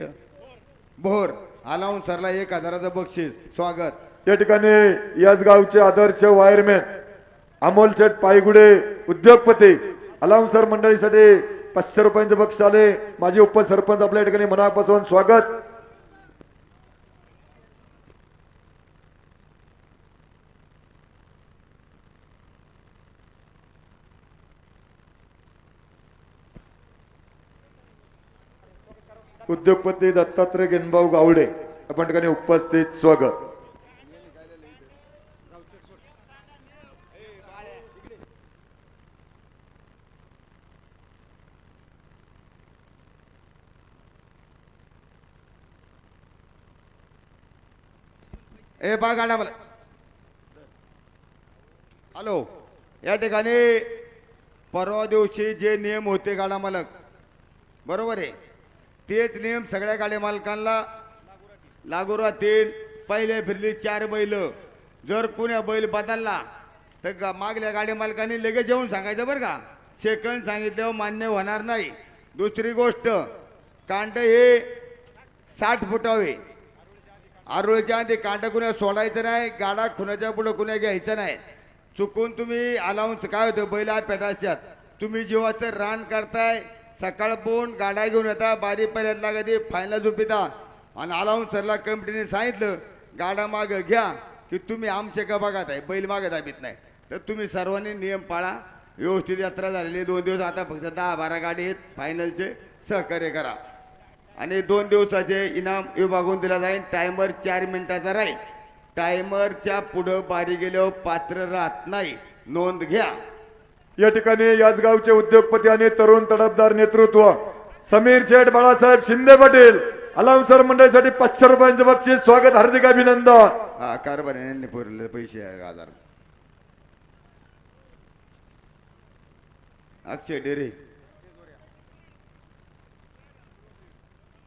शेट भोर आलाऊन सरला 1000चं बक्षीस स्वागत। या ठिकाणी याच गावचे आदर्श वायरमॅन अमोल शेठ पायगुडे उद्योगपती अलाउन सर मंडळीसाठी 500 रुपयांचे बक्षीस आले। माजी उपसरपंच आपल्या ठिकाणी मनापासून स्वागत। उद्योगपती दत्तात्रय गेनभाऊ गावडे आपण ठिकाणी उपस्थित स्वागत। ए बा गाडा मला हॅलो या ठिकाणी परवा दिवशी जे नियम होते गाडा मालक बरोबर आहे तेच नियम सगळ्या गाडी मालकांना लागू राहतील। पहिले फिरली 4 बैल जर कुण्या बैल बदलला तर मागल्या गाडी मालकांनी लगेच येऊन सांगायचं बरं का, सेकंड सांगितल्यावर मान्य होणार नाही। दुसरी गोष्ट कांड हे 60 फुटावे, आरोळीच्या आधी कांड कुण्या सोडायचं नाही, गाडा खुनाच्या पुढे कुण्या घ्यायचं नाही। चुकून तुम्ही अलाउन्स काय होतं बैला पेटाच्यात तुम्ही जीवाचं रान करताय, सकाळ पोन गाड्या घेऊन येता बारी पर्यंत कधी फायनल झोपिता आणि अलाउन्स सरला कमिटीने सांगितलं गाडा माग घ्या की तुम्ही आमचे का बघत आहे बैल मागे दाबीत नाही। तर तुम्ही सर्वांनी नियम पाळा। व्यवस्थित यात्रा झालेली 2 दिवस, आता फक्त 10-12 गाडी आहेत, फायनलचे सहकार्य करा आणि 2 दिवसाचे इनाम विभागून दिला जाईल। टायमर 4 मिनिटाचा राहील, टायमरच्या पुढं बारी गेल्यावर पात्र राहत नाही, नोंद घ्या। या ठिकाणी याच गावचे उद्योगपती आणि तरुण तडफदार नेतृत्व समीर शेठ बाळासाहेब शिंदे पाटील अलाउन सर मंडळीसाठी 500 रुपयांचे बक्षीस स्वागत, हार्दिक अभिनंदन। हा कारभाऱ्याने पुरले पैसे 1000 अक्षय डेरे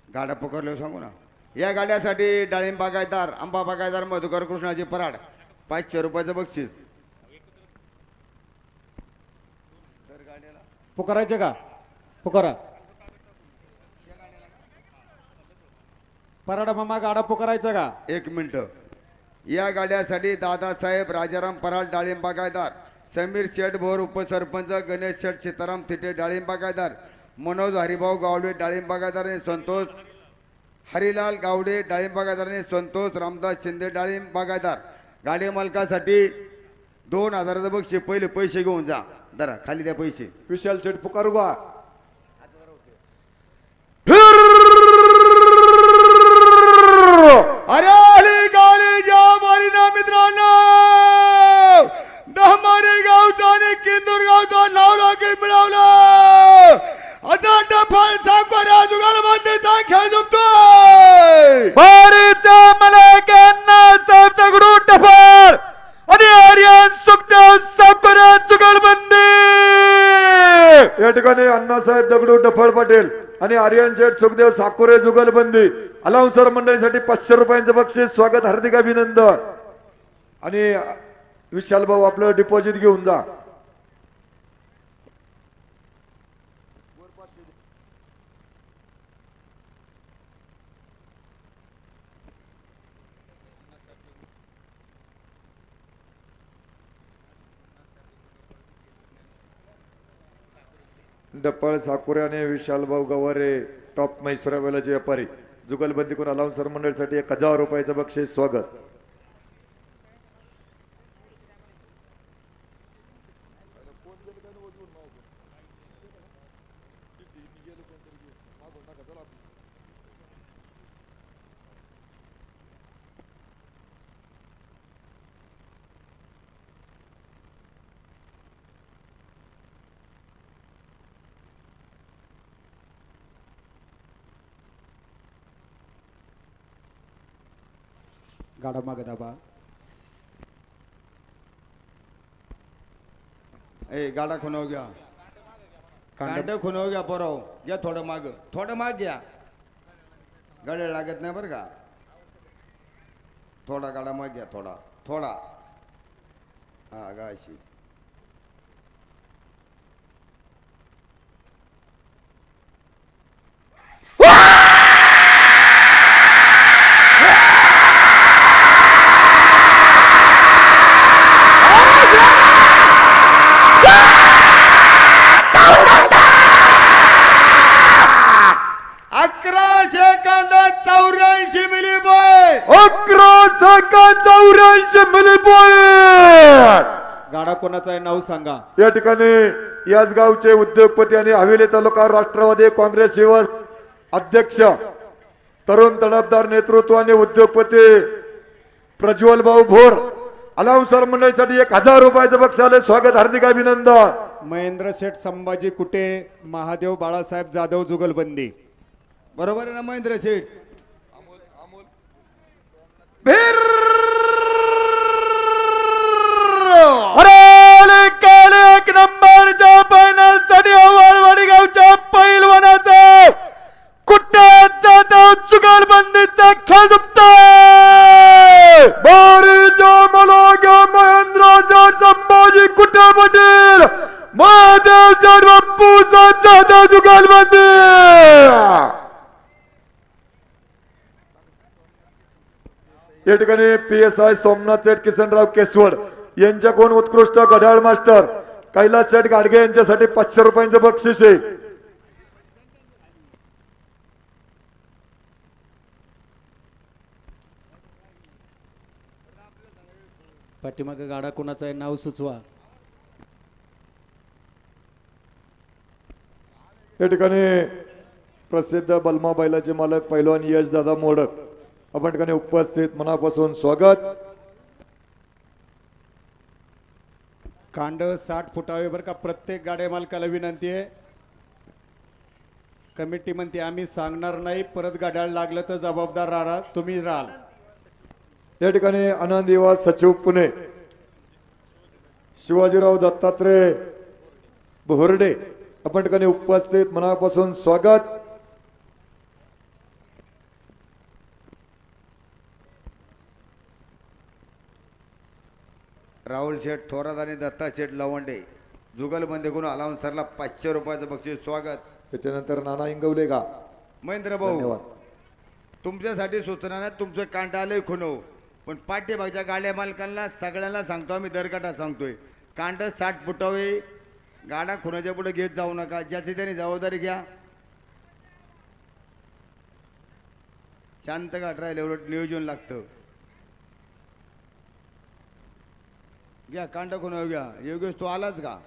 गाड्या पकडलो सांगू ना। या गाड्यासाठी डाळिंब बागायतदार आंबा बागायतदार मधुकर कृष्णाजी पराड 500 रुपयाचं बक्षीस। पुकारायचे का पुकारा पराडा मामा गाडा पुकारायचा का 1 मिनिट। या गाड्यासाठी दादासाहेब राजाराम पराड डाळिंब बागायतदार, समीर शेठ भोर उपसरपंच, गणेश शेठ सीताराम थिटे डाळिंब बागायतदार, मनोज हरिभाऊ गावडे डाळिंब बागायतदार आणि संतोष हरिलाल गावडे डाळिंब बागायतदार आणि संतोष रामदास शिंदे डाळिंब बागायतदार। गाडी मालकासाठी 2000चं बक्षीस, पहिले पैसे घेऊन जा, जरा खाली द्या पैसे। विशाल शेठ पुकारू का अरे आली गाडी ज्या मारी ना मित्रांनो, दहमारी गावचा आणि किंदूर गावचा नाव लागे मिळवलं। आता डफळ साकोऱ्या जुगालबंदीचा खेळ झुकतोय। बारीचा मलाकांना साहेब दगडू डफळ आणि आर्यन सुखदेव साकोऱ्या जुगलबंदी। या ठिकाणी अण्णासाहेब दगडू डफळ पाटील आणि आर्यन शेठ सुखदेव साकोरे जुगलबंदी अलाउन सर मंडळीसाठी 500 रुपयांचं बक्षीस स्वागत, हार्दिक अभिनंदन। आणि विशाल भाऊ आपलं डिपॉझिट घेऊन जा। डप्पळ साकुरे आणि विशाल भाऊ गवारे टॉप मैसुरा वेलाचे व्यापारी जुगलबंदी करून अलाउन सर मंडळीसाठी 1000 रुपयाचं बक्षीस स्वागत। गाडा मागे दाबा। ए गाडा खुनव घ्या, कांड खुनव घ्या, पोराव घ्या, थोडं माग घ्या, गाड्या लागत नाही बरं का, थोडा गाडा माग घ्या, थोडा हा गाशी। 11 84 मिली बॉय 11 मिली पॉईंट. गाडा कोणाचा आहे नाव सांगा. या ठिकाणी याच गावचे उद्योगपती आणि हवेली तालुका राष्ट्रवादी काँग्रेस युवक अध्यक्ष तरुण तडफदार नेतृत्व आणि उद्योगपती प्रज्वल भाऊ भोर अलाउन्सर मंडळीसाठी 1000 रुपयाचं बक्षाले स्वागत, हार्दिक अभिनंदन. महेंद्र शेठ संभाजी कुटे, महादेव बाळासाहेब जाधव जुगलबंदी. बरोबर आहे ना महेंद्र शेठ. अरे काल 1 नंबरच्या फायनल साठी वाळवाडी गावच्या पैलवानाचा कुट्ट्याचा तो जुगलबंदीचा खेळ दुखतोय. बारीच्या मलागा महेंद्र संभाजी कुट्टे पाटील महादेव शेठ बाप्पूचा जाधव जुगलबंदी. या ठिकाणी PSI सोमनाथ सेठ किसनराव केसवड यांच्याकडून उत्कृष्ट घड्याळ मास्टर कैलास सेठ गाडगे यांच्यासाठी 500 रुपयांचं बक्षीस आहे. पाठीमागे गाडा कोणाचा आहे नाव सुचवा. या ठिकाणी प्रसिद्ध बलमा बैलाचे मालक पैलवान यशदादा मोडक आपण ठिकाणी उपस्थित मनापासून स्वागत. कांड 60 फुटावे बरं का. प्रत्येक गाड्या मालकाला विनंती आहे. कमिटी म्हणते आम्ही सांगणार नाही, परत गाड्याला लागलं तर जबाबदार राहा तुम्ही राहाल. या ठिकाणी आनंद युवा सचिव पुणे शिवाजीराव दत्तात्रय बोहर्डे आपण ठिकाणी उपस्थित मनापासून स्वागत. राहुल शेठ थोरात आणि दत्ता शेठ लवंडे जुगलबंदीकडून अलाउन्सरला 500 रुपयाचं बक्षीस स्वागत. त्याच्यानंतर नाना इंगवले का महेंद्र भाऊ धन्यवाद. तुमच्यासाठी सूचना नाही, तुमचं कांटा आलंय खुनव, पण पाठीमागच्या गाड्या मालकांना सगळ्यांना सांगतो आम्ही दरकाटा सांगतोय कांड 60 फुटावे. गाडा खुनाच्या पुढे घेत जाऊ नका, ज्याची त्यांनी जबाबदारी घ्या. शांत गाठ राहिले उलट नियोजन लागतं. घ्या कांड खुनाव घ्या. योगेश तू आलाच का?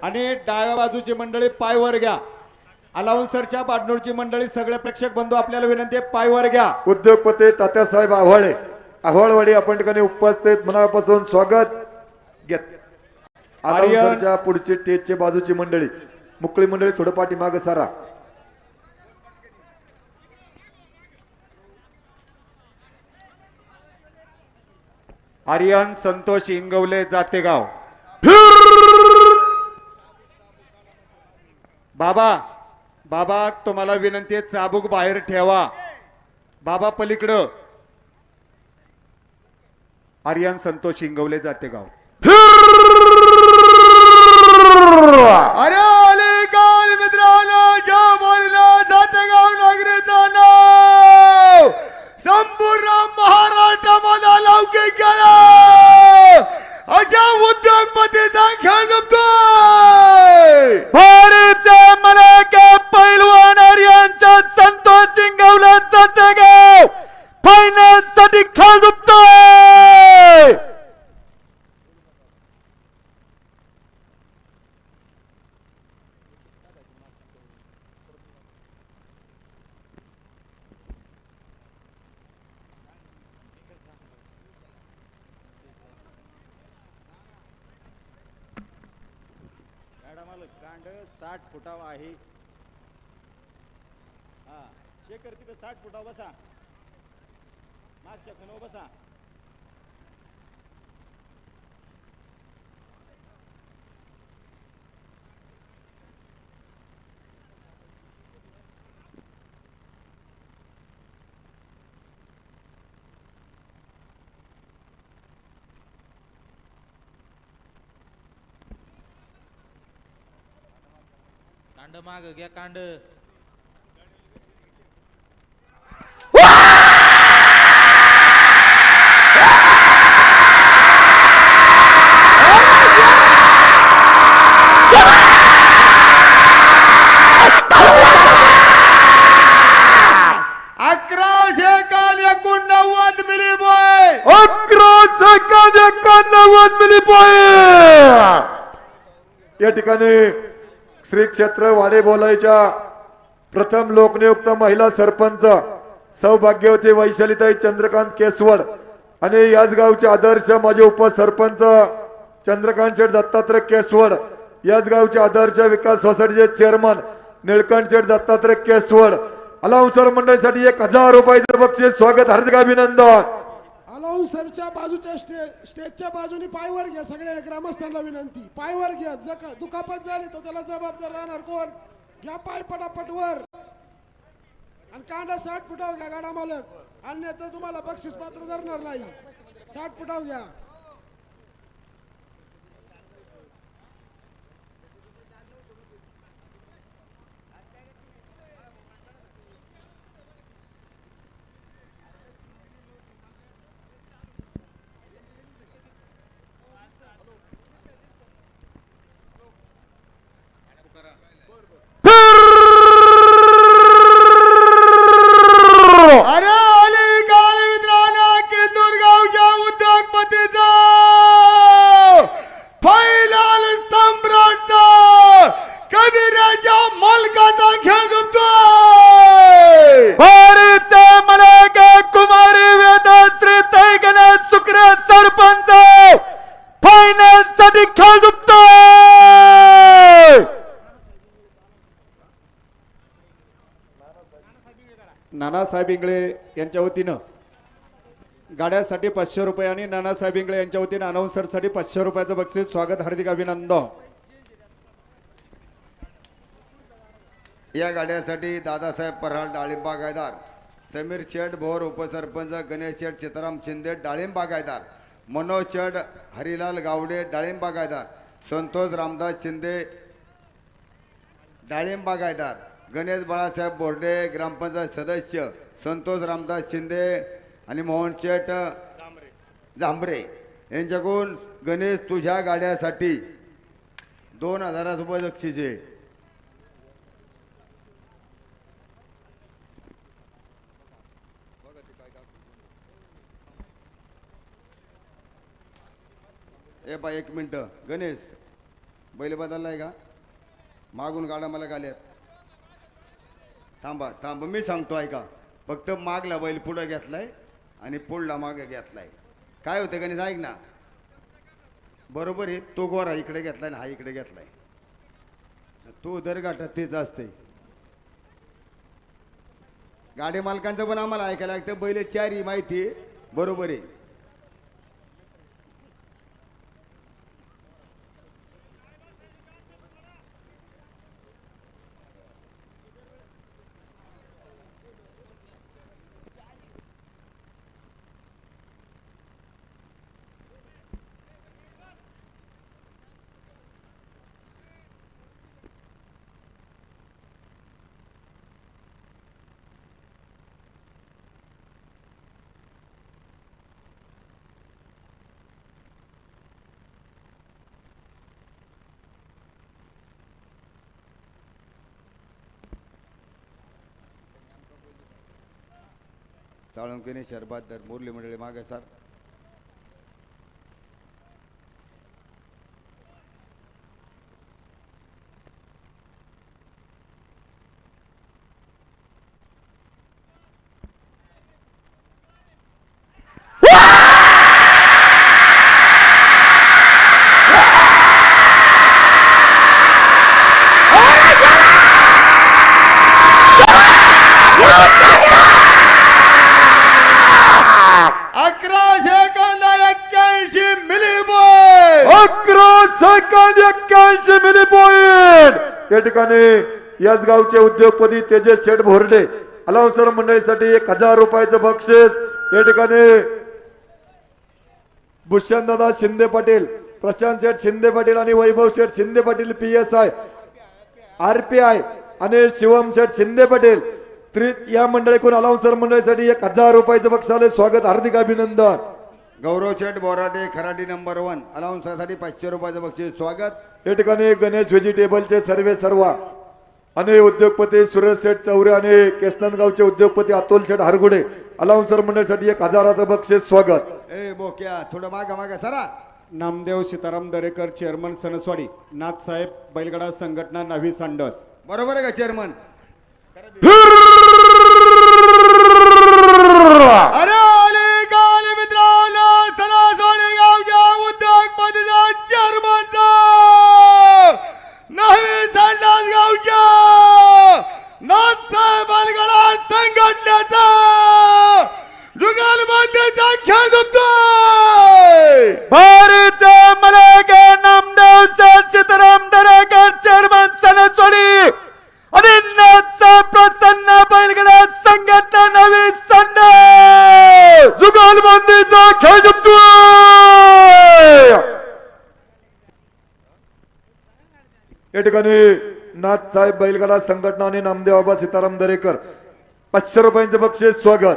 आणि डाव्या बाजूची मंडळी पायवर घ्या. अलाउन्सरच्या बाडनूरची मंडळी सगळे प्रेक्षक बंधू आपल्याला विनंती आहे पायवर घ्या. उद्योगपती तात्यासाहेब आव्हाळे आव्हाळवाडी आपण ठिकाणी उपस्थित मनापासून स्वागत. घेत अलाउन्सरच्या पुढची टेजची बाजूची मंडळी मुकळी मंडळी थोडं पाठीमागे सारा. आर्यन संतोष इंगवले जातेगाव. बाबा बाबा तुम्हाला विनंती आहे चाबूक बाहेर ठेवा. बाबा पलीकडं. आर्यन संतोष इंगवले जातेगाव. अरे अलीकाल मित्रांनो ज्या बोलला जातेगाव नगरीचं नाव संपूर्ण महाराष्ट्रामध्ये लौकिक गेला अशा उद्योगपतीचा खेळ जमतोय. भारतचा मलाका पैलवान आर्यनचा संतोष सिंगवला जातेगाव फायनल साठी खेळ दुखतोय. कांड 60 फुटावा आहे. हा शेखर तिथं 60 फुटावर बसा, मागच्या खणावर बसा. कांड माग घ्या कांड. या ठिकाणी श्री क्षेत्र वाडे बोलायच्या प्रथम लोकनियुक्त महिला सरपंच सौभाग्यवती वैशालीताई चंद्रकांत केसवड आणि याच गावचे आदर्श माजी उपसरपंच चंद्रकांत शेठ दत्तात्रय केसवड, याच गावचे आदर्श विकास सोसायटीचे चेअरमन निळकंठ शेठ दत्तात्रय केसवड. अलाउन्सर मंडळीसाठी 1000 रुपयाचे बक्षीस. स्वागत, हार्दिक अभिनंदन. अलाउन्सरच्या बाजूच्या स्टेजच्या बाजूने पायवर घ्या. सगळ्या ग्रामस्थांना विनंती, पायवर घ्या. दुखापत झाली तर त्याला जबाबदार राहणार कोण? घ्या पाय पटापट वर. आणि कांदा 60 फुटावर घ्या गाडा मालक, अन्यथा तुम्हाला बक्षीस पात्र धरणार नाही. 60 फुटावर घ्या. अरे अली गाल मित्रांनो, किंदूर गावच्या उद्योगपतीचा फैलाल सम्राटचा कबीराच्या मालकाचा खेळ गमतोय. बारीचा मलाक कुमारी वेदश्री ताई गणेश शुक्र सरपंच फायनल साठी खेळ गुप्तोय. नानासाहेब इंगळे यांच्या वतीनं गाड्यासाठी 500 रुपये आणि नानासाहेब इंगळे यांच्या वतीनं अनाउन्सरसाठी 500 रुपयाचं बक्षीस. स्वागत, हार्दिक अभिनंदन. या गाड्यासाठी दादासाहेब पराळ डाळिंब बागायदार, समीर शेठ भोर उपसरपंच, गणेश शेठ सीताराम शिंदे डाळिंब बागायदार, मनोज शेठ हरिलाल गावडे डाळिंब बागायदार, संतोष रामदास शिंदे डाळिंब बागायदार, गणेश बाळासाहेब बोर्डे ग्रामपंचायत सदस्य, संतोष रामदास शिंदे आणि मोहन शेठ जांभरे यांच्याकडून गणेश तुझ्या गाड्यासाठी 2000 रुपये बक्षीस आहे. ए बा 1 मिनटं, गणेश बैल बदललाय का? मागून गाड्या मला गाल्यात. थांबा थांबा, मी सांगतो ऐका. फक्त मागला बैल पुढं घेतलाय आणि पुढला मागे घेतलाय. काय होतं गणेश ऐक ना, बरोबर आहे. तो गोरा इकडे घेतलाय ना हा इकडे घेतलाय. तो दर गाठात तेच असते. गाडी मालकांचं पण आम्हाला ऐकायला लागतं. बैल 4 माहिती आहे, बरोबर आहे. साळुंकेने शरबात दर मुरली मंडळी मागे सर. $11.81 मिली बॉय. 11 मिली पॉइंट. या ठिकाणी याच गावचे उद्योगपती तेजस शेठ भोरडे अलाउन्सर मंडळीसाठी 1000 रुपयाचं बक्षीस. या ठिकाणी भूषणदादा शिंदे पाटील, प्रशांत शेठ शिंदे पाटील आणि वैभव शेठ शिंदे पाटील PSI RPI आणि शिवम शेठ शिंदे पाटील या मंडळीकडून अलाउन्सर मंडळीसाठी 1000 रुपयाचं बक्षाले स्वागत, हार्दिक अभिनंदन. गौरव शेठ बोराटे खराडी नंबर 1 अलाउन्सरसाठी 500 रुपयाचं बक्षीस स्वागत. या ठिकाणी गणेश व्हेजिटेबलचे सर्व आणि उद्योगपती सुरेश शेठ चौरे आणि केसनगावचे उद्योगपती अतुल शेठ हरगुडे अलाउन्सर मंडळीसाठी 1000चं बक्षीस स्वागत. ए बोक्या थोडं मागा सरा. नामदेव सीताराम दरेकर चेअरमन सणसवाडी, नाथसाहेब बैलगाडा संघटना नवी सांडस. बरोबर आहे का चेअरमन? अरे अलीकाल मित्रांनो, सणासोडी गावच्या उद्योगपतीचा चेअरमनचा नवी संडास गावच्या नाथसाहेब बैलगाडा संघटनेचा जुगालबंदीचा खेळ झुकतोय. भारीचा मलाके नामदेव शेठ सीताराम दरेकर चेअरमन सणसवाडी आणि नाथसाहेब प्रसन्न बैलगाडा संघटना नवी संडास जुगालबंदीचा खेळ जिंकतोय. या ठिकाणी नाथसाहेब बैलगाडा संघटना आणि नामदेव बाबा सीताराम दरेकर 500 रुपयांचे बक्षीस स्वागत.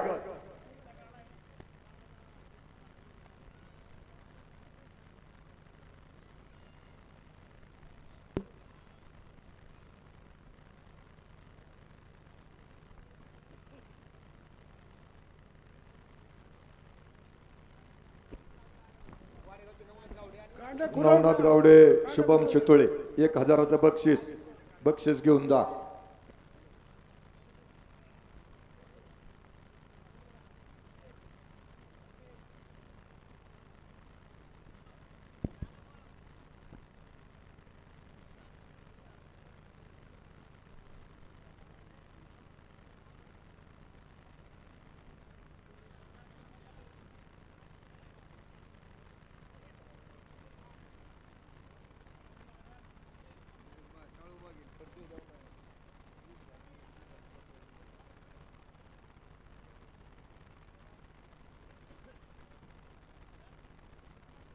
कांडे नवनाथ गावडे, शुभम चितोळे 1000चं बक्षीस घेऊन जा.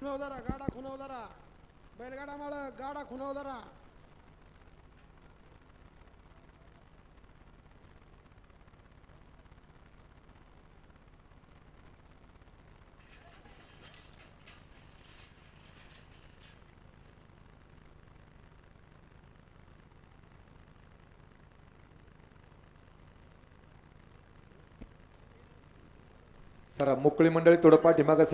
खुनवदारा गाडा खुनवदारा बैलगाडा मालक गाडा खुनवदारा. सरा मोकळी मंडळी थोडं पाठीमागं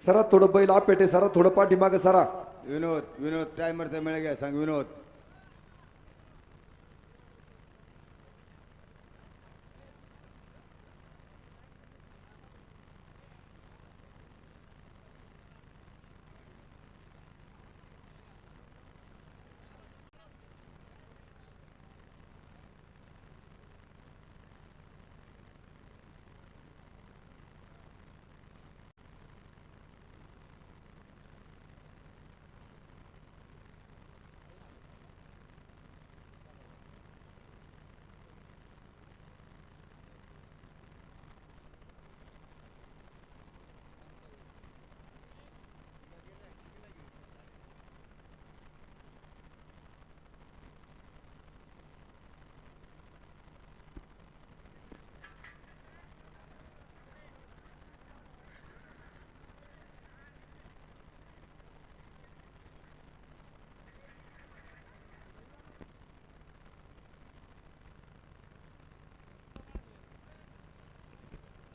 सरा थोडं बैल आपेटे सरा थोडं पाठीमागं सरा. विनोद टायमरचा मेळ घ्या, सांग विनोद.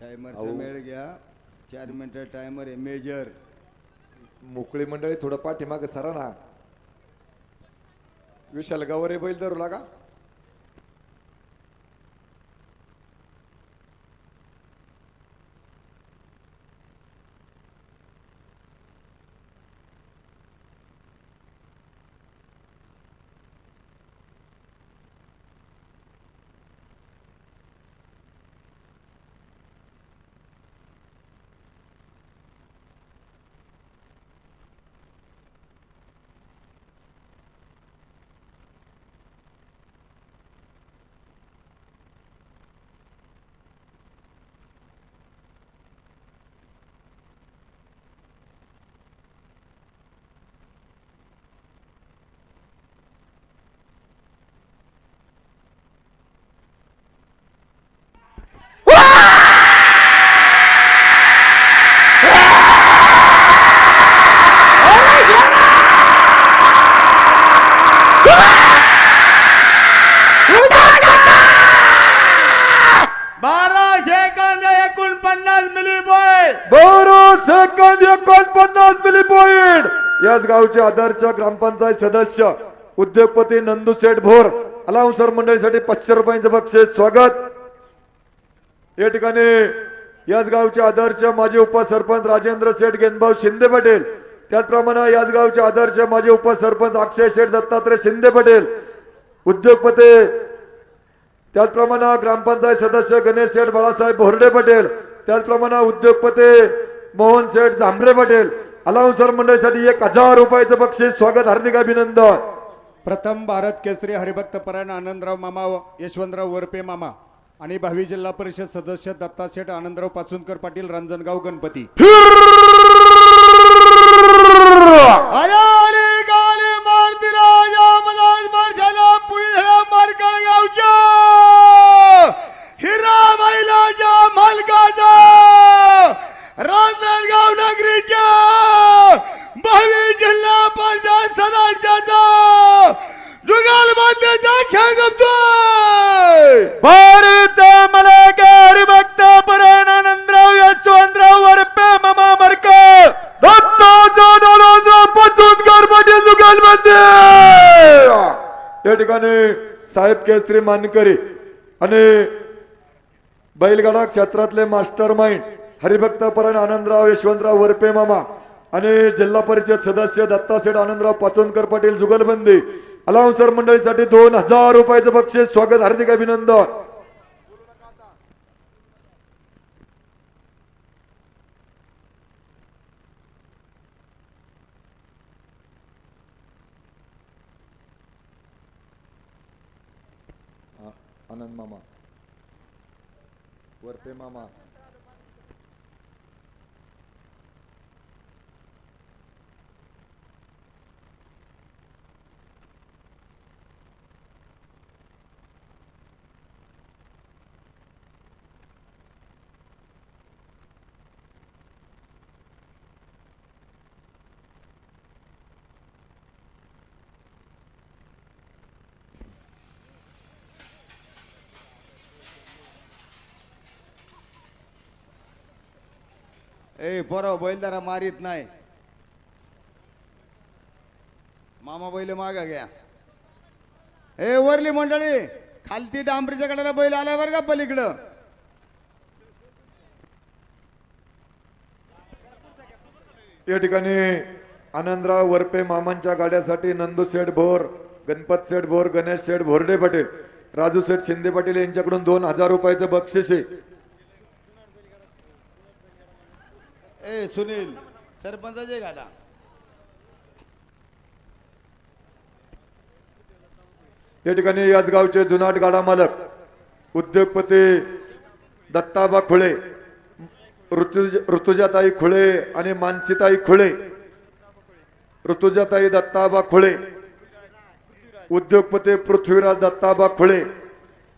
टायमरचा मेळ घ्या. 4 मिनिटं टायमर आहे मेजर. मोकळी मंडळी थोडं पाठीमागं सरा ना. विशाल गावरे बैल धरू लागा. 12 सेकंद 49 मिली पॉइंट. याच गावचे आदर्श ग्रामपंचायत सदस्य उद्योगपती नंदू शेठ भोर अलाउन्सर मंडळीसाठी 500 रुपयांचे बक्षीस स्वागत. या ठिकाणी याच गावचे आदर्श माजी उपसरपंच राजेंद्र शेठ गेनभाऊ शिंदे पटेल, त्याचप्रमाणे याच गावचे आदर्श माजी उपसरपंच अक्षय शेठ दत्तात्रय शिंदे पटेल उद्योगपती, त्याचप्रमाणे ग्रामपंचायत सदस्य गणेश शेठ बाळासाहेब भोरडे पटेल, त्याचप्रमाणे उद्योगपती मोहन शेठ जांभरे पटेल अलाउन्सर मंडळीसाठी 1000 रुपयाचं बक्षीस स्वागत. हार्दिक अभिनंदन. प्रथम भारत केसरी हरिभक्त परायण आनंदराव मामा यशवंतराव वरपे मामा आणि भावी जिल्हा परिषद सदस्य दत्ताशेठ आनंदराव पाचुनकर पाटील रांजणगाव गणपती. रांजणगाव नगरीच्या भावी जिल्हा परिषद सदस्याचा जुगलबंदीचा खेळ गमतोय. बारीचा मलाका हरिभक्त परायण आनंदराव यशवंतराव वरपे मामा मरकर दत्ताचा दोनोंचा पाचुनकर पाटील जुगलबंदी. या ठिकाणी साहेब केसरी मानकरी आणि बैलगाडा क्षेत्रातले मास्टर माइंड हरिभक्त परायण आनंदराव यशवंतराव वरपे मामा आणि जिल्हा परिषद सदस्य दत्ताशेठ आनंदराव पाचोनकर पाटील जुगलबंदी अलाउन्सर मंडळीसाठी 2000 रुपयाचं बक्षीस स्वागत. हार्दिक अभिनंदन. आनंद मामा वरपे मामा ए बरं बैलदारा मारित नाही. मामा बैल मागा घ्या. ए वरली मंडळी खालती डांबरीच्या कडेला बैल आलाय बरं का पलीकडं. या ठिकाणी आनंदराव वरपे मामांच्या गाड्यासाठी नंदू शेठ भोर, गणपत शेठ भोर, गणेश शेठ भोरडे पटेल, राजू शेठ शिंदे पाटील यांच्याकडून 2000 रुपयाचं बक्षीस आहे. ए सुनील सरपंचाचे गाडा. या ठिकाणी याच गावचे जुनाट गाडा मालक उद्योगपती दत्ताबा खुळे, ऋतुजाताई खुळे आणि मानसीताई खुळे, ऋतुजाताई दत्ताबा खुळे, उद्योगपती पृथ्वीराज दत्ताबा खुळे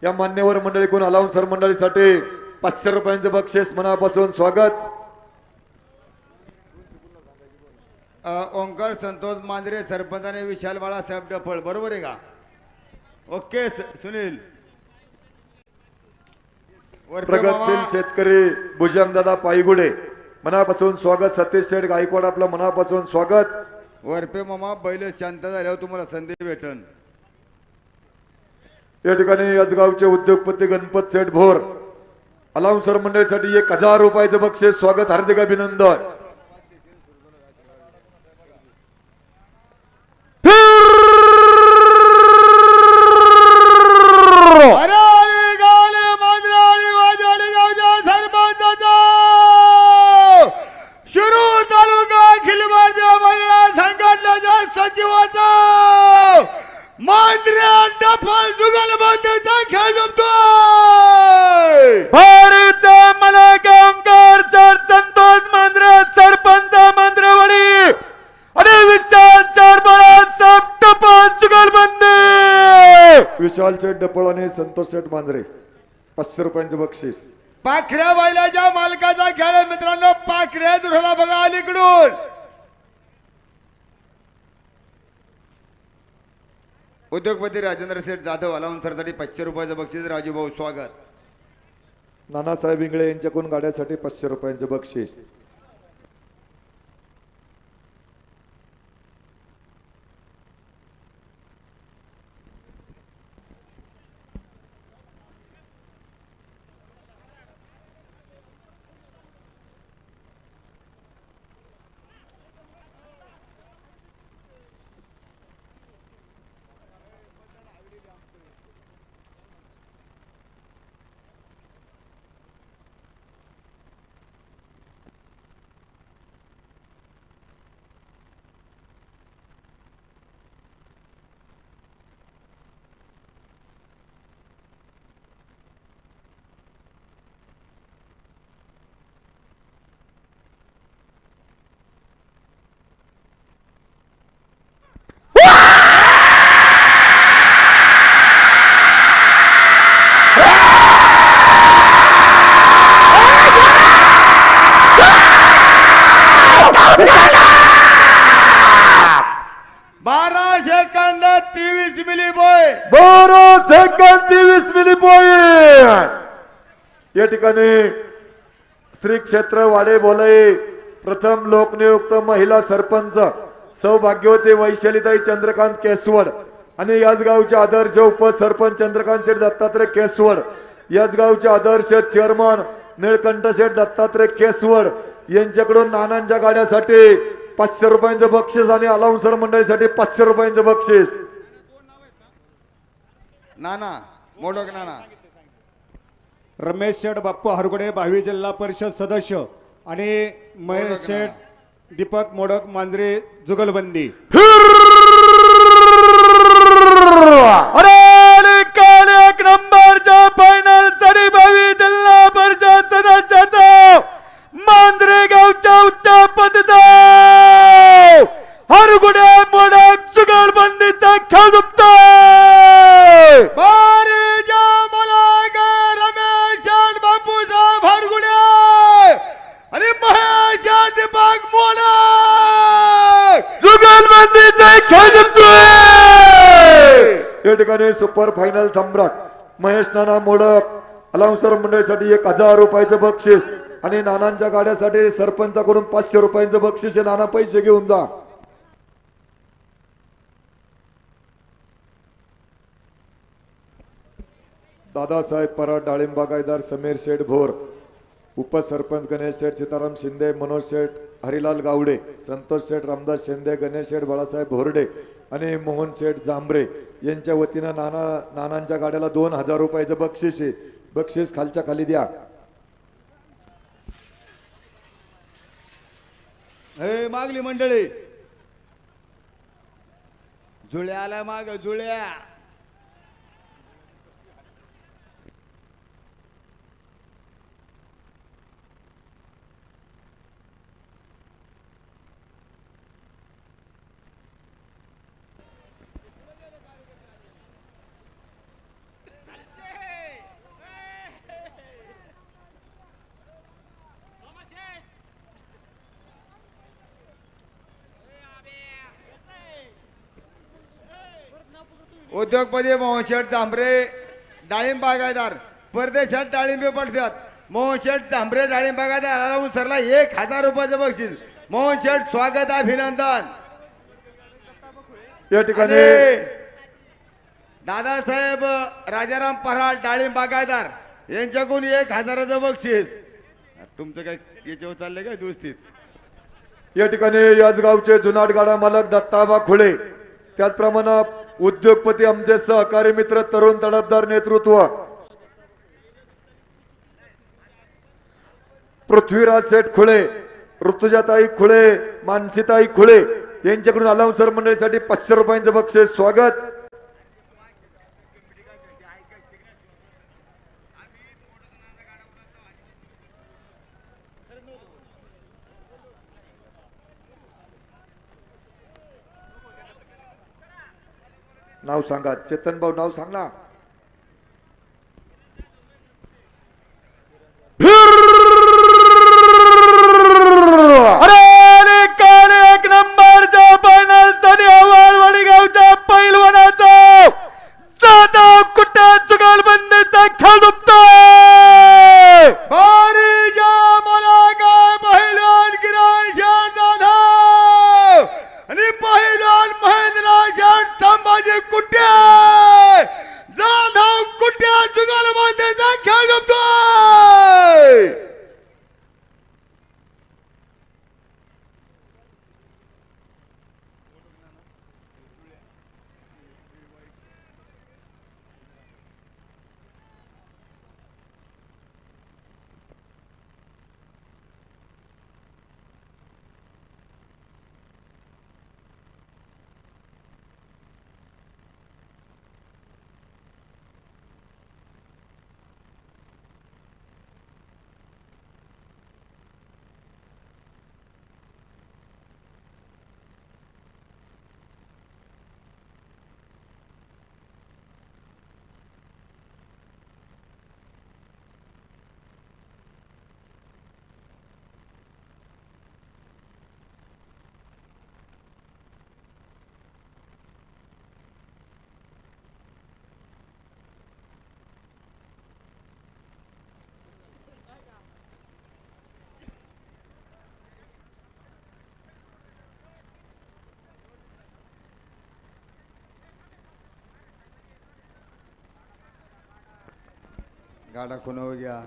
या मान्यवर मंडळीकडून अलाउन्सर मंडळीसाठी 500 रुपयांचे बक्षीस मनापासून स्वागत. ओंकार संतोष मांजरे सरपंचाने विशाल बाळासाहेब डफळ बरोबर आहे का? ओके सुनील. प्रगतशील शेतकरी भुजंगदादा पायगुडे मनापासून स्वागत. सतीश शेठ गायकवाड आपलं मनापासून स्वागत. वरपे मामा बैल शांत झाल्यावर तुम्हाला संधी भेटन. या ठिकाणी याच गावचे उद्योगपती गणपत शेठ भोर अलाउन्सर मंडळीसाठी 1000 रुपयाचं बक्षीस स्वागत. हार्दिक अभिनंदन. विशाल शेठ डपळ आणि संतोष शेठ मांजरे 500 रुपयांचे बक्षीस. पाखऱ्या बैलाच्या मालकाचा खेळ आहे मित्रांनो. पाखऱ्या दुराला बघा अलीकडून. उद्योगपती राजेंद्र शेठ जाधव अलाउन्सरसाठी 500 रुपयाचं बक्षीस. राजूभाऊ स्वागत. नानासाहेब इंगळे यांच्याकडून गाड्यासाठी 500 रुपयांचे बक्षीस. बारा सेकंद 23 मिली बॉय. 12 सेकंद 23 मिली पॉइंट. या ठिकाणी श्री क्षेत्र वाडे बोलई प्रथम लोकनियुक्त महिला सरपंच सौभाग्यवती वैशालीताई चंद्रकांत केसवड आणि याच गावचे आदर्श उपसरपंच चंद्रकांत शेठ दत्तात्रय केसवड, याच गावचे आदर्श चेअरमन निळकंठ शेठ दत्तात्रय केसवड यांच्याकडून नानांच्या गाड्यासाठी 500 रुपयांचं बक्षीस आणि अलाउन्सर मंडळीसाठी 500 रुपयांचं बक्षीस. नाना मोडक नाना. रमेश शेठ बाप्पू हरगुडे 22 जिल्हा परिषद सदस्य आणि महेश शेठ दीपक मोडक मांजरे जुगलबंदी. अरे निकाल एक नंबरच्या फायनल साठी 22 जिल्हा परिषद सदस्याचा मांजरे गावच्या उद्यापतीचा हरगुडे मोडक जुगलबंदीचा खेळ दुपतोय. बारीच्या मुलागे रमेश आणि बापूसाहेब हरगुडे आणि महेश आणि दीपक मोडक जुगलबंदीचा खेळ दुपतोय. या ठिकाणी सुपर फायनल सम्राट महेश नाना मोडक अलाउन्सर मंडळीसाठी 1000 रुपयाचं बक्षीस आणि नानांच्या गाड्यासाठी सरपंचाकडून 500 रुपयांचं बक्षीस. नाना पैसे घेऊन जा. दादासाहेब पराड डाळिंब बागायतदार समीर शेठ भोर, उपसरपंच गणेश शेठ सीताराम शिंदे, मनोज शेठ हरिलाल गावडे, संतोष शेठ रामदास शिंदे, गणेश शेठ बाळासाहेब भोरडे आणि मोहन शेठ जांभरे यांच्या वतीनं नानांच्या गाड्याला 2000 रुपयाचं बक्षीस आहे. बक्षीस खालच्या खाली द्या. हे मागली मंडळी जुळ्या आला माग जुळ्या. उद्योगपती मोहन शेठ जांभरे डाळिंब बागायतदार परदेशात डाळिंबे पडतात. मोहन शेठ जांभरे डाळिंब बागायतदार आला सरला 1000 रुपयाचं बक्षीस. मोहन शेठ स्वागत अभिनंदन. या ठिकाणी आणि दादासाहेब राजाराम पराड डाळिंब बागायतदार यांच्याकडून 1000चं बक्षीस. तुमचं काय याच्यावर चाललंय काय दुस्तीत. या ठिकाणी याच गावचे जुनाट गाडा मालक दत्ताबा खुळे, त्याचप्रमाणे उद्योगपती आमचे सहकारी मित्र तरुण तडफदार नेतृत्व पृथ्वीराज शेठ खुळे, ऋतुजाताई खुळे, मानसीताई खुळे यांच्याकडून अलाउन्सर मंडळीसाठी 500 रुपयांचं बक्षीस. स्वागत. नाव सांगा चेतन भाऊ, नाव सांग ना. अरे काल एक नंबरच्या फायनल साठी हवालवाडी गावच्या पैलवानाचा साधा कुठे जुगलबंदीचा खेळ दुपतोय. गाडा खुनावर घ्या.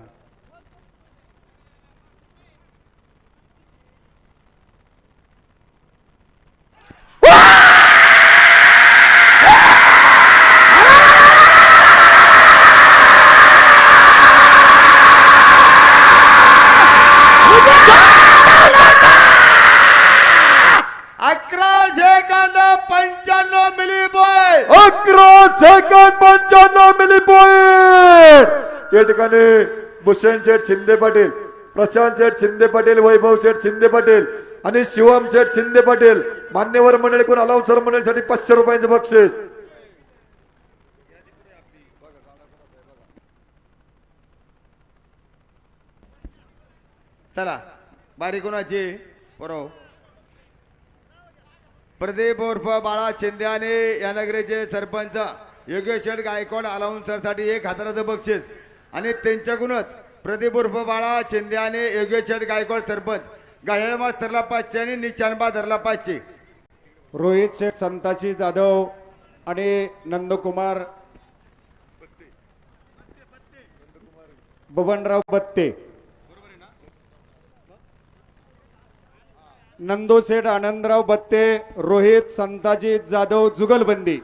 अकरा सेकंद 95 मिली बॉय. 11 सेकंद 95 मिली पॉइंट. या ठिकाणी भूषण शेठ शिंदे पाटील, प्रशांत शेठ शिंदे पाटील, वैभव शेठ शिंदे पाटील आणि शिवम शेठ शिंदे पाटील मान्यवर मंडळी कोण अलाउन्सर मंडळीसाठी 500 रुपयांचे बक्षीस. चला बारी कोणाची बरोबर. प्रदीप उर्फ बाळा शिंदे आणि या नगरीचे सरपंच योगेश शेठ गायकवाड अलाउन्सरसाठी 1000चं बक्षीस आणि त्यांच्याकडूनच प्रदीप उर्फ बाळा शिंदे आणि योगेश शेठ गायकवाड सरपंच गायळ मास्तरला 500 आणि निशान बादरला 500. रोहित शेठ संताजी जाधव आणि नंदकुमार बबनराव बत्ते, नंदू शेठ आनंदराव बत्ते, रोहित संताजी जाधव जुगलबंदी.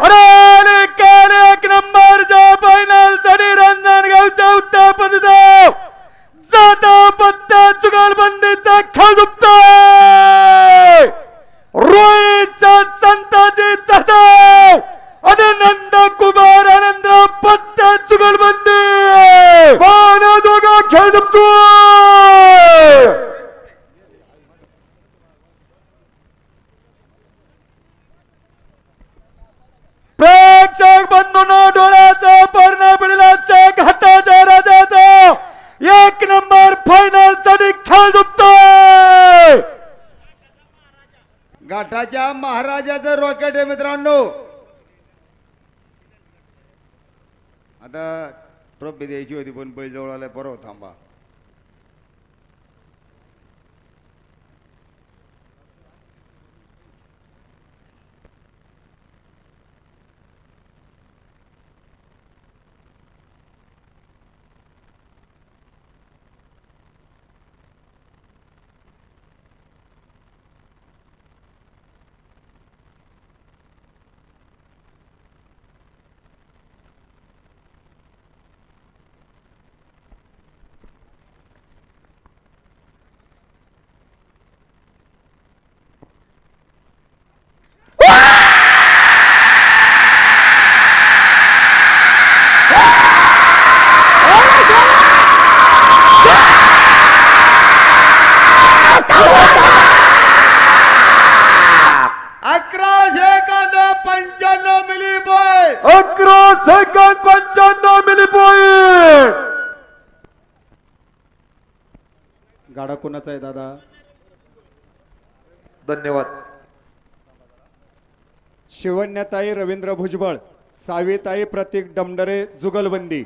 अरे काल 1 नंबरच्या फायनल साठी रंजनगावच्या उत्तर पदधाव जाधव बत्ते जुगलबंदीचा खेळ दुखतोय. रोहित संताजी जाधव आणि नंदकुमार आनंदराव बत्ते जुगलबंदी पाण्या दोघा खेळ दुखतोय. प्रेक्षक बंधूंनो, डोळ्याचा पर्ण पिढीला घाटाच्या राजाचा 1 नंबर फायनल साठी खेळ दुखतोय. घाटाच्या महाराजाचं रॉकेट आहे मित्रांनो. आता ट्रॉफी द्यायची होती पण बैल जवळ आलाय. बरोबर थांबा. Second 95 milli point. गाडा कोणाचा आहे दादा? धन्यवाद. शिवण्याताई रवींद्र भुजबळ, साविताई प्रतीक डमडरे जुगलबंदी.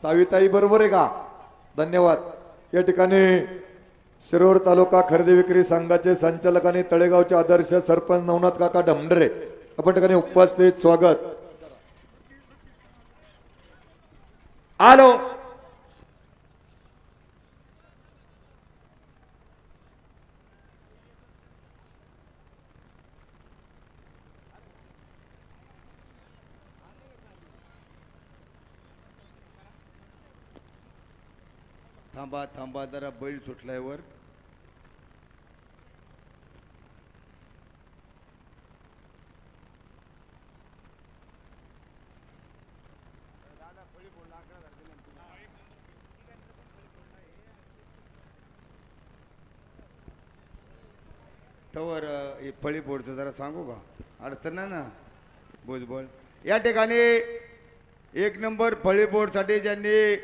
साविताई बरोबर आहे का? धन्यवाद. या ठिकाणी शिरोर तालुका खरेदी विक्री संघाचे संचालक आणि तळेगावचे आदर्श सरपंच नवनाथ काका डमडरे आपण ठिकाणी उपस्थित. स्वागत. आलो. थांबा थांबा जरा बैल सुटलाय वर. तवर हे फळी बोर्डचं जरा सांगू का? अडचण नाही ना भुजबळ. या ठिकाणी 1 नंबर फळी बोर्डसाठी ज्यांनी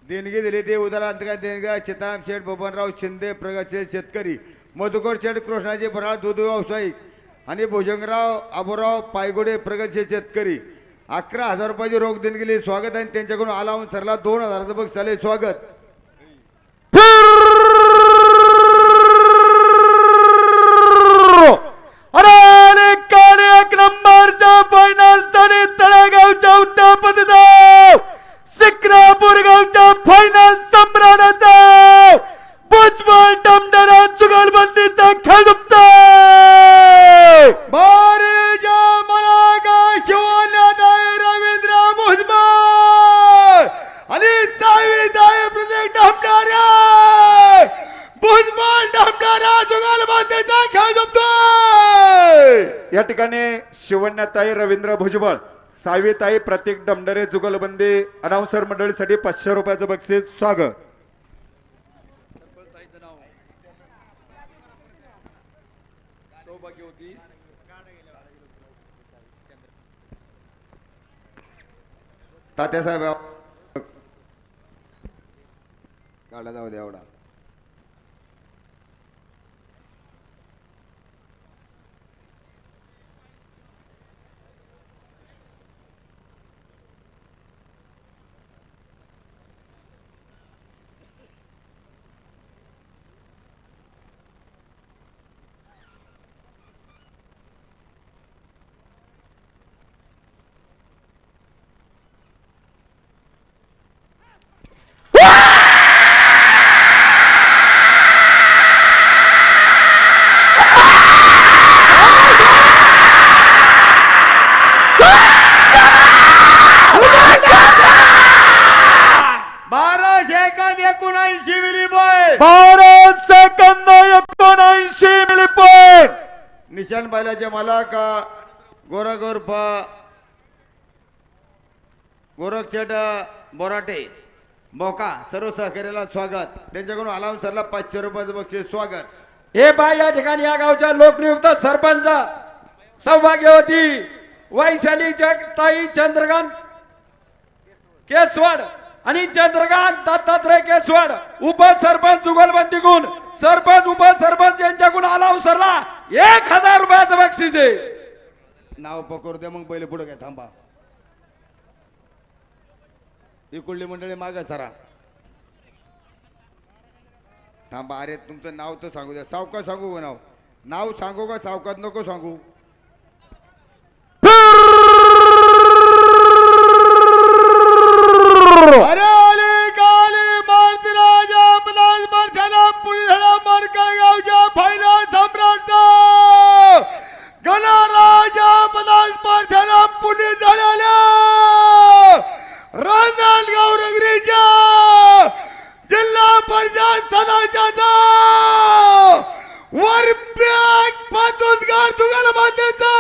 देणगी दिली ते उदाहरण देणगा सीताराम शेठ, बबनराव शिंदे प्रगतशील शेतकरी, मधुकर शेठ कृष्णाजी बराळ दूध व्यावसायिक आणि भुजंगराव आबूराव पायगुडे प्रगतशील शेतकरी 11,000 रुपयाची रोख देणगी दिली. स्वागत आहे. त्यांच्याकडून अलाउन्स सरला 2,000 बक्षीस झाले. स्वागत. अरे 1 नंबरच्या फायनल साठी तळेगावच्या बंदीचा खेळ झुकतोय. बारीच्या मनाका शिवण्याताई रवींद्र भुजबळ आणि साविताई प्रतीक ढमढाऱ्या भुजबळ ढमढाऱ्या जुगलबंदीचा खेळ झुकतोय. या ठिकाणी शिवण्याताई रवींद्र भुजबळ, साविताई प्रतीक डमडरे जुगलबंदी अनाउन्सर मंडळीसाठी 500 रुपयाचं बक्षीस स्वागत. तात्यासाहेब काढा जाऊ द्या एवढा. Bharat second 79 milli point. निशान बैलाचे मालक गोरख गोरखशेठ बोराटे मोका सर्व सहकार्याला स्वागत. त्यांच्याकडून अलाउन्सरला 500 रुपयाचं बक्षीस स्वागत. हे बाय या ठिकाणी या गावच्या लोकनियुक्त सरपंच सौभाग्यवती वैशाली जगताई चंद्रकांत केसवाड आणि चंद्रकांत दत्तात्रय केसवाड उपसरपंच जुगलबंदी गुण सरपंच उपसरपंच यांच्याकडून अलाउन्सरला 1000 रुपयाचं बक्षीस आहे. नाव पकडू दे मग पहिले पुढे काय थांबा. ही कुठली मंडळी माग सरा थांबा. अरे तुमचं नाव तर सांगू द्या. सावकाश सांगू का नाव? नाव सांगू का सावकाश नको सांगू? अरे आली काली मारुती राजा पलास मारछाना पुरी झाला मारकळ गावच्या फायला सम्राट गणराजा पलास मारछाना पुरी झालेल्या रांजणगाव नगरीच्या जिल्हा परिषद सदस्याचा वरप्याक पातुदगार जुगलबंदीचा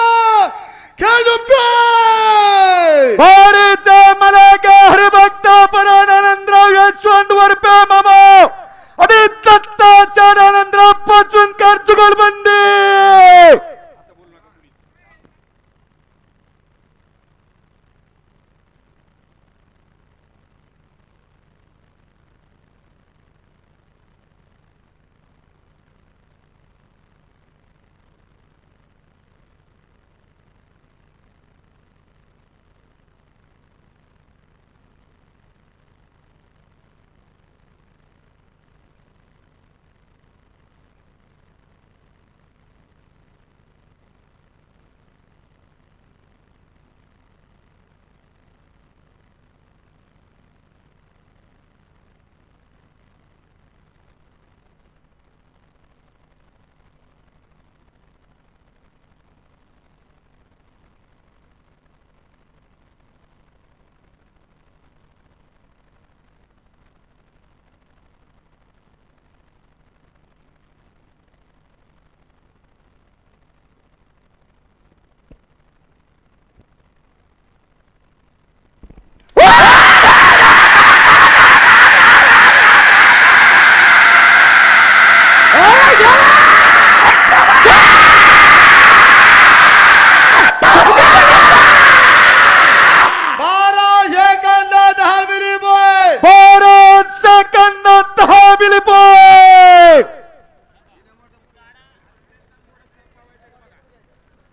खेळ झुकतोय. भारीचे मलाक हरिभक्त परानंदराव यशवंत वरपे मामा आणि दत्ताचार्य आनंदराव पाचुनकर जुगलबंदी.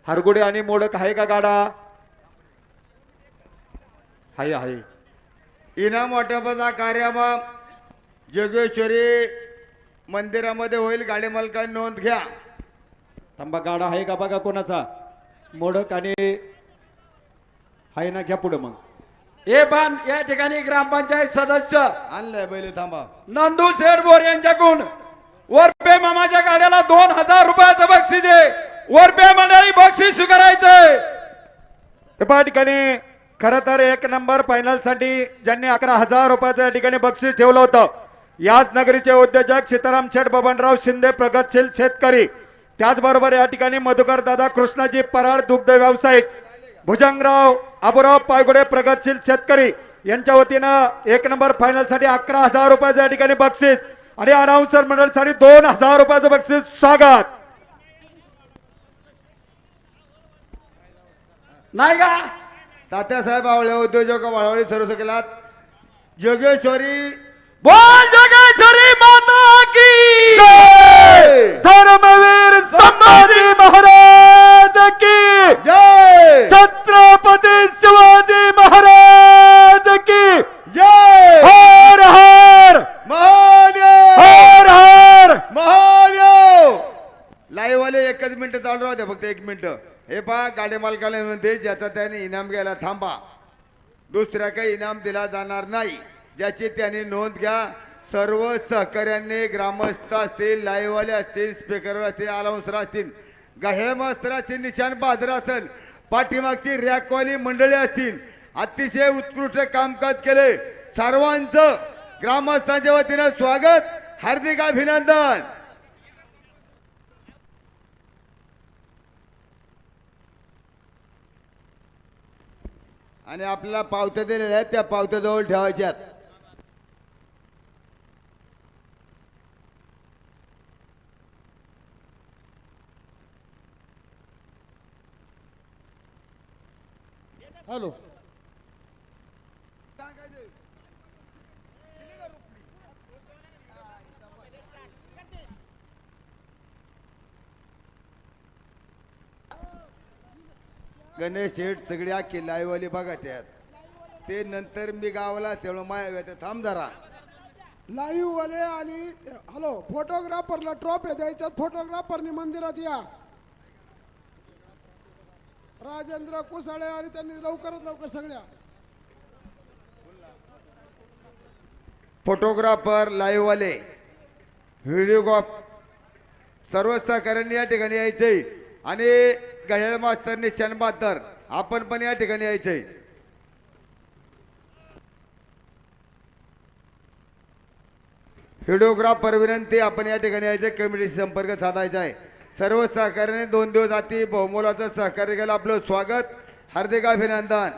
हरगुडे आणि मोडक आहे का गाडा? आहे आहे. इनाम वाटपाचा कार्यक्रम जोगेश्वरी मंदिरामध्ये होईल. गाडी मालकांनी नोंद घ्या. थांबा, गाडा आहे का बघा कोणाचा. मोडक आणि आहे ना, घ्या पुढे मग. हे पण या ठिकाणी ग्रामपंचायत सदस्य आणलंय बैल थांबा. नंदू शेठ बोर यांच्याकडून वरपे मामाच्या गाड्याला 2000 रुपयाचं बक्षीस आहे. वरपे मंडळी बक्षीस स्वीकारायचंय. त्या ठिकाणी खरं तर 1 नंबर फायनल साठी ज्यांनी 11,000 रुपयाचं या ठिकाणी बक्षीस ठेवलं होतं, याच नगरीचे उद्योजक सीताराम शेठ बबनराव शिंदे, प्रगतशील शेतकरी, त्याचबरोबर या ठिकाणी मधुकर दादा कृष्णाजी पराड, दुग्ध व्यावसायिक, भुजंगराव आबुराव पायगुडे, प्रगतशील शेतकरी यांच्या वतीनं 1 नंबर फायनल साठी 11,000 रुपयाचं या ठिकाणी बक्षीस आणि अनाउन्सर मंडळसाठी 2,000 रुपयाचं बक्षीस. स्वागत. नाही का तात्यासाहेब आवळे उद्योजक वाळवळी सर्व केलात. जोगेश्वरी बोल जोगेश्वरी माता की जय. धर्मवीर संभाजी महाराज की जय. छत्रपती शिवाजी महाराज की जय. हर हर महादेव. हर हर. महादेव. लाईव्ह वाले 1 मिनिट चालू राहते, फक्त 1 मिनिट. हे पहा, गाडी मालकाला म्हणते ज्याचा त्याने इनाम घ्यायला थांबा, दुसऱ्या काही इनाम दिला जाणार नाही, ज्याची त्यांनी नोंद घ्या. सर्व सहकार्यांनी, ग्रामस्थ असतील, लाईव्हवाले असतील, स्पीकर असतील, अलाउन्सर असतील, गहेळ मास्तर असतील, निशाण बहादर असेल, पाठीमागची रॅकवाली मंडळी असतील, अतिशय उत्कृष्ट कामकाज केले. सर्वांचं ग्रामस्थांच्या वतीनं स्वागत, हार्दिक अभिनंदन. आणि आपल्याला पावत्या दिलेल्या आहेत, त्या पावत्या जवळ ठेवायच्यात. हॅलो. गणेश शेठ सगळे अख्खी लाईव्हवाली बघा त्यात, ते नंतर मी गावाला असेल माया थांब जरा. लाईव्ह वाले आणि हॅलो, फोटोग्राफरला ट्रॉफी द्यायच्या. फोटोग्राफरनी मंदिरात या. राजेंद्र कुसाळे आणि त्यांनी लवकरात लवकर सगळ्या फोटोग्राफर, लाईव्हवाले, व्हिडिओग्राफ सर्व सहकार्यांनी या ठिकाणी यायचंय. आणि गहेळ मास्तर, निशाण बहादर, आपण पण या ठिकाणी यायचंय. व्हिडिओग्राफर विनंती, आपण या ठिकाणी यायचं, कमिटीशी संपर्क साधायचा आहे. सर्व सहकार्याने 2 दिवस आधी बहुमोलाचं सहकार्य केलं. आपलं स्वागत, हार्दिक अभिनंदन.